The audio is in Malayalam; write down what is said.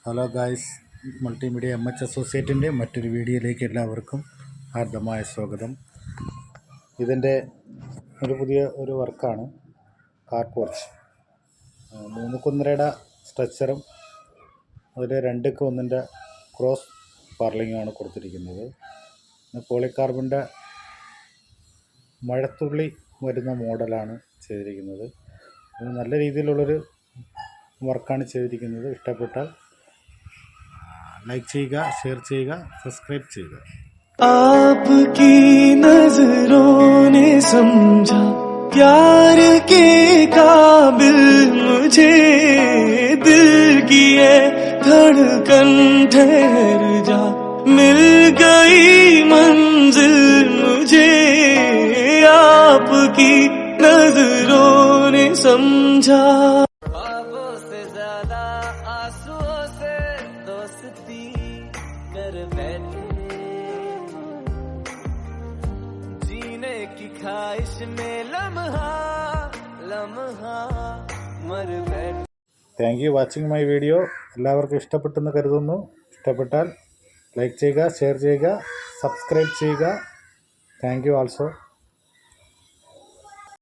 ഹലോ ഗായ്സ്, മൾട്ടിമീഡിയ MH അസോസിയേറ്റിൻ്റെ മറ്റൊരു വീഡിയോയിലേക്ക് എല്ലാവർക്കും ഹാർദമായ സ്വാഗതം. ഇതിൻ്റെ ഒരു പുതിയ വർക്കാണ് കാർ പോർച്ച്. 3.5 സ്ട്രക്ചറും അതിൽ 2:1 ക്രോസ് പാർലിങ്ങുമാണ് കൊടുത്തിരിക്കുന്നത്. പോളികാർബണിൻ്റെ മഴത്തുള്ളി വരുന്ന മോഡലാണ് ചെയ്തിരിക്കുന്നത്. നല്ല രീതിയിലുള്ളൊരു വർക്കാണ് ചെയ്തിരിക്കുന്നത്. ഇഷ്ടപ്പെട്ടാൽ लाइक ചെയ്യുക, ഷെയർ ചെയ്യുക, സബ്സ്ക്രൈബ് ചെയ്യുക. आपकी नजरों ने समझा प्यार के काबिल मुझे, दिल की है धड़कन ठहर जा, मिल गई मंजिल मुझे, आपकी नजरों ने समझा. कर बैठे जीने की ख्वाहिश में लम्हा लम्हा मर बैठे. Thank you watching my video. എല്ലാവർക്കും ഇഷ്ടപ്പെട്ടെന്ന് കരുതുന്നു. ഇഷ്ടപ്പെട്ടാൽ ലൈക്ക് ചെയ്യുക, ഷെയർ ചെയ്യുക, സബ്സ്ക്രൈബ് ചെയ്യുക. Thank you also.